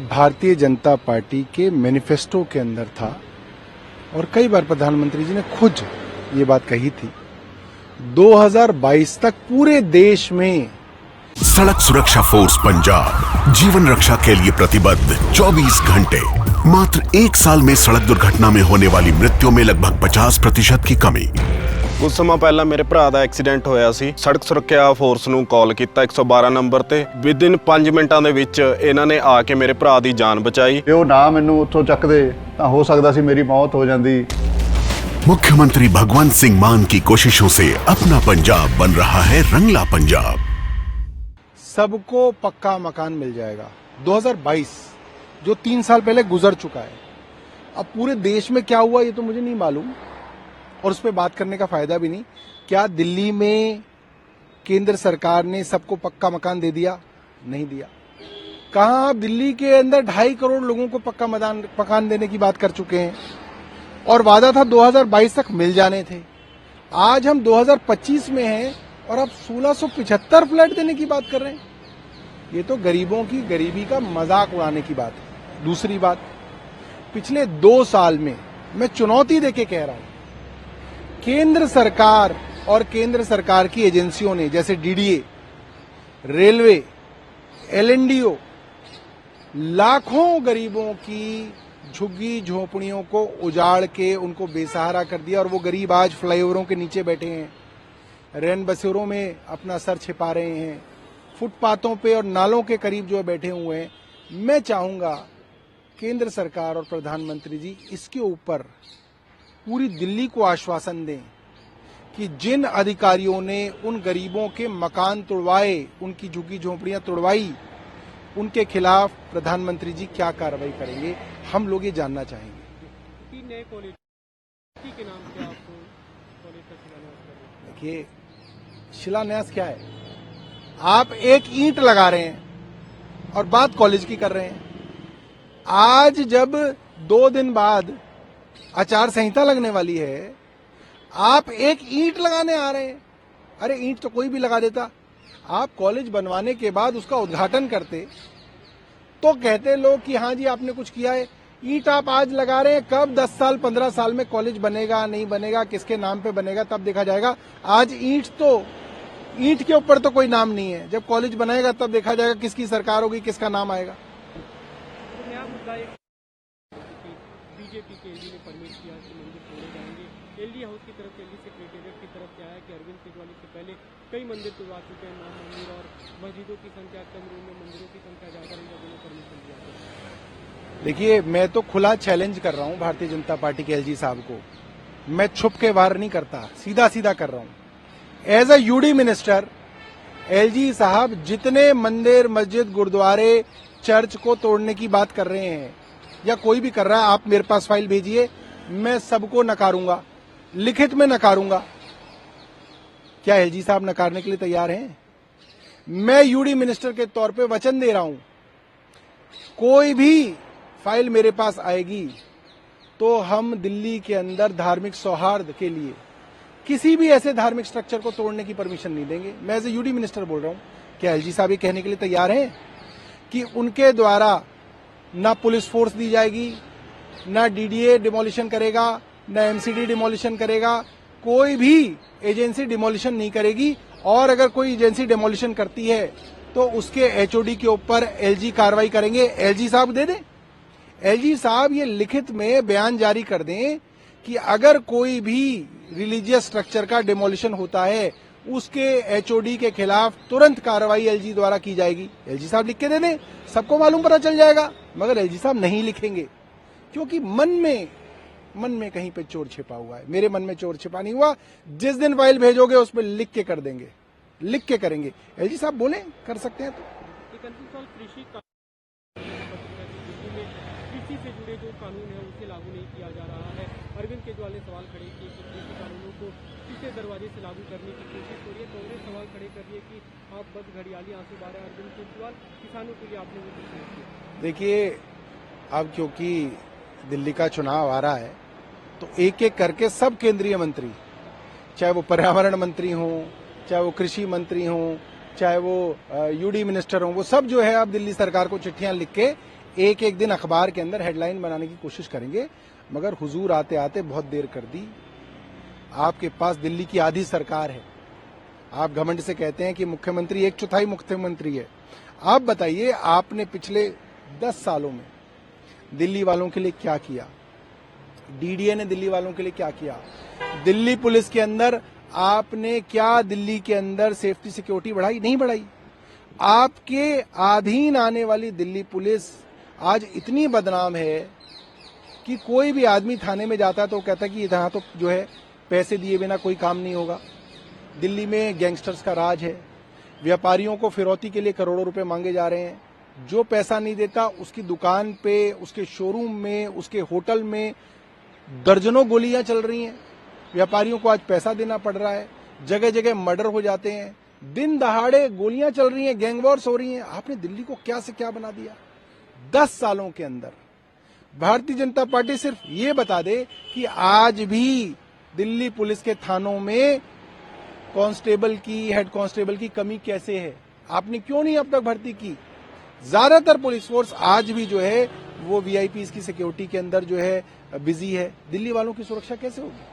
Bharatiya Janata party के manifesto के अंदर था और कई बार प्रधानमंत्री जी ने खुद ये बात कही थी। 2022 तक पूरे देश में सड़क सुरक्षा फोर्स पंजाब जीवन रक्षा के लिए प्रतिबद्ध 24 घंटे। मात्र 1 साल में सड़क दुर्घटना में होने वाली मृत्यु में लगभग 50% की कमी। कुछ समय पहला मेरे भरा ਦਾ ਐਕਸੀਡੈਂਟ ਹੋਇਆ ਸੀ। ਸੜਕ ਸੁਰੱਖਿਆ ਫੋਰਸ ਨੂੰ ਕਾਲ ਕੀਤਾ 112 ਨੰਬਰ ਤੇ। ਵਿਦਿਨ 5 ਮਿੰਟਾਂ ਦੇ ਵਿੱਚ ਇਹਨਾਂ ਨੇ ਆ ਕੇ ਮੇਰੇ ਭਰਾ ਦੀ ਜਾਨ ਬਚਾਈ। ਜੇ ਉਹ ਨਾ ਮੈਨੂੰ ਉੱਥੋਂ ਚੱਕਦੇ ਤਾਂ ਹੋ ਸਕਦਾ ਸੀ ਮੇਰੀ ਮੌਤ ਹੋ ਜਾਂਦੀ। मुख्यमंत्री भगवंत सिंह मान की कोशिशों से अपना पंजाब बन रहा है रंगला पंजाब। सबको पक्का मकान मिल जाएगा। 2022 जो 3 साल पहले गुजर चुका है, अब पूरे देश में क्या हुआ ये तो मुझे नहीं मालूम और उस पर बात करने का फायदा भी नहीं। क्या दिल्ली में केंद्र सरकार ने सबको पक्का मकान दे दिया? नहीं दिया। कहां आप दिल्ली के अंदर 2.5 करोड़ लोगों को पक्का मकान देने की बात कर चुके हैं और वादा था 2022 तक मिल जाने थे। आज हम 2025 में हैं और अब 1675 फ्लैट देने की बात कर रहे हैं। ये तो गरीबों की गरीबी का मजाक उड़ाने की बात है। दूसरी बात, पिछले 2 साल में मैं चुनौती देके कह रहा हूं, केंद्र सरकार और केंद्र सरकार की एजेंसियों ने जैसे डीडीए, रेलवे, एलएनडीओ लाखों गरीबों की झुग्गी झोपड़ियों को उजाड़ के उनको बेसहारा कर दिया और वो गरीब आज फ्लाईओवरों के नीचे बैठे हैं, रैन बसेरों में अपना सर छिपा रहे हैं, फुटपाथों पे और नालों के करीब जो बैठे हुए हैं। मैं चाहूंगा केंद्र सरकार और प्रधानमंत्री जी इसके ऊपर पूरी दिल्ली को आश्वासन दें कि जिन अधिकारियों ने उन गरीबों के मकान तोड़वाए, उनकी झुग्गी झोपड़ियां तोड़वाई, उनके खिलाफ प्रधानमंत्री जी क्या कार्रवाई करेंगे, हम लोग ये जानना चाहेंगे। 3 नए कॉलेज के नाम से आपको कॉलेज का शिलान्यास कर रहे हैं। देखिए, शिलान्यास क्या है? आप एक ईंट लगा रहे हैं और बात कॉलेज की कर रहे हैं। आज जब 2 दिन बाद आचार संहिता लगने वाली है, आप एक ईंट लगाने आ रहे हैं। अरे ईंट तो कोई भी लगा देता। आप कॉलेज बनवाने के बाद उसका उद्घाटन करते तो कहते लोग कि हाँ जी आपने कुछ किया है। ईंट आप आज लगा रहे हैं, कब 10 साल 15 साल में कॉलेज बनेगा नहीं बनेगा, किसके नाम पे बनेगा तब देखा जाएगा। आज ईंट के ऊपर तो कोई नाम नहीं है। जब कॉलेज बनेगा तब देखा जाएगा किसकी सरकार होगी, किसका नाम आएगा। तो नया मुद्दा एक बीजेपी के एलडी ने परमिट किया कि मंदिर तोड़े जाएंगे। एलडी हाउस की तरफ से, एलडी सेक्रेटेरिएट की तरफ से आया कि अरविंद केजरीवाल से पहले कई मंदिर तोड़वा चुके हैं। नाम मंदिर और मस्जिदों की संख्या कम, रूम में मंदिरों की संख्या ज्यादा, इन लोगों ने परमिशन दिया। देखिए, मैं तो खुला चैलेंज कर रहा हूं भारतीय जनता पार्टी के एलजी साहब को। मैं छुप के वार नहीं करता, सीधा सीधा कर रहा हूं। As a UD minister LG साहब जितने मंदिर, मस्जिद, गुरुद्वारे, चर्च को तोड़ने की बात कर रहे हैं या कोई भी कर रहा है, आप मेरे पास फाइल भेजिए, मैं सबको नकारूंगा, लिखित में नकारूंगा। क्या एलजी साहब नकारने के लिए तैयार हैं? मैं यूडी मिनिस्टर के तौर पे वचन दे रहा हूं, कोई भी फाइल मेरे पास आएगी तो हम दिल्ली के अंदर धार्मिक सौहार्द के लिए किसी भी ऐसे धार्मिक स्ट्रक्चर को तोड़ने की परमिशन नहीं देंगे। मैं एज ए यूडी मिनिस्टर बोल रहा हूं। क्या एलजी साहब ये कहने के लिए तैयार हैं कि उनके द्वारा ना पुलिस फोर्स दी जाएगी, ना डीडीए डिमोलिशन करेगा, ना एमसीडी डिमोलिशन करेगा, कोई भी एजेंसी डिमोलिशन नहीं करेगी और अगर कोई एजेंसी डिमोलिशन करती है तो उसके एचओडी के ऊपर एलजी कार्रवाई करेंगे। एलजी साहब दे दें, एलजी साहब ये लिखित में बयान जारी कर दें कि अगर कोई भी रिलीजियस स्ट्रक्चर का डिमोलिशन होता है उसके एचओडी के खिलाफ तुरंत कार्रवाई एलजी द्वारा की जाएगी। एलजी साहब लिख के दे दें, सबको मालूम पता चल जाएगा। मगर एलजी साहब नहीं लिखेंगे क्योंकि मन में कहीं पे चोर छिपा हुआ है। मेरे मन में चोर छिपा नहीं हुआ। जिस दिन फाइल भेजोगे उस पर लिख के कर देंगे, लिख के करेंगे। एलजी साहब बोले कर सकते हैं तो। कृषि से जुड़े जो कानून है उसे लागू नहीं किया जा रहा है। अरविंद केजरीवाल ने सवाल खड़े किए कि कृषि कानूनों को तीसरे दरवाजे से लागू करने की कोशिश हो रही है। कांग्रेस सवाल खड़े कर रही है कि आप बद घड़ियाली आंसू बहा रहे हैं। अरविंद केजरीवाल किसानों के लिए आपने वो कुछ नहीं किया। देखिए, अब क्योंकि दिल्ली का चुनाव आ रहा है तो एक एक करके सब केंद्रीय मंत्री, चाहे वो पर्यावरण मंत्री हों, चाहे वो कृषि मंत्री हों, चाहे वो यूडी मिनिस्टर हों, वो सब जो है अब दिल्ली सरकार को चिट्ठियां लिख के एक एक दिन अखबार के अंदर हेडलाइन बनाने की कोशिश करेंगे, मगर हुजूर आते आते बहुत देर कर दी। आपके पास दिल्ली की आधी सरकार है। आप घमंड से कहते हैं कि मुख्यमंत्री 1/4 मुख्यमंत्री है। आप बताइए, आपने पिछले 10 सालों में दिल्ली वालों के लिए क्या किया? डीडीए ने दिल्ली वालों के लिए क्या किया? दिल्ली पुलिस के अंदर आपने क्या दिल्ली के अंदर सेफ्टी सिक्योरिटी बढ़ाई? नहीं बढ़ाई। आपके अधीन आने वाली दिल्ली पुलिस आज इतनी बदनाम है कि कोई भी आदमी थाने में जाता है तो कहता है कि यहाँ तो जो है पैसे दिए बिना कोई काम नहीं होगा। दिल्ली में गैंगस्टर्स का राज है। व्यापारियों को फिरौती के लिए करोड़ों रुपए मांगे जा रहे हैं। जो पैसा नहीं देता उसकी दुकान पे, उसके शोरूम में, उसके होटल में दर्जनों गोलियां चल रही हैं। व्यापारियों को आज पैसा देना पड़ रहा है। जगह जगह मर्डर हो जाते हैं। दिन दहाड़े गोलियां चल रही हैं, गैंग वॉर्स हो रही हैं। आपने दिल्ली को क्या से क्या बना दिया 10 सालों के अंदर। भारतीय जनता पार्टी सिर्फ ये बता दे कि आज भी दिल्ली पुलिस के थानों में कांस्टेबल की, हेड कांस्टेबल की कमी कैसे है? आपने क्यों नहीं अब तक भर्ती की? ज्यादातर पुलिस फोर्स आज भी जो है वो वीआईपीज की सिक्योरिटी के अंदर जो है बिजी है। दिल्ली वालों की सुरक्षा कैसे होगी?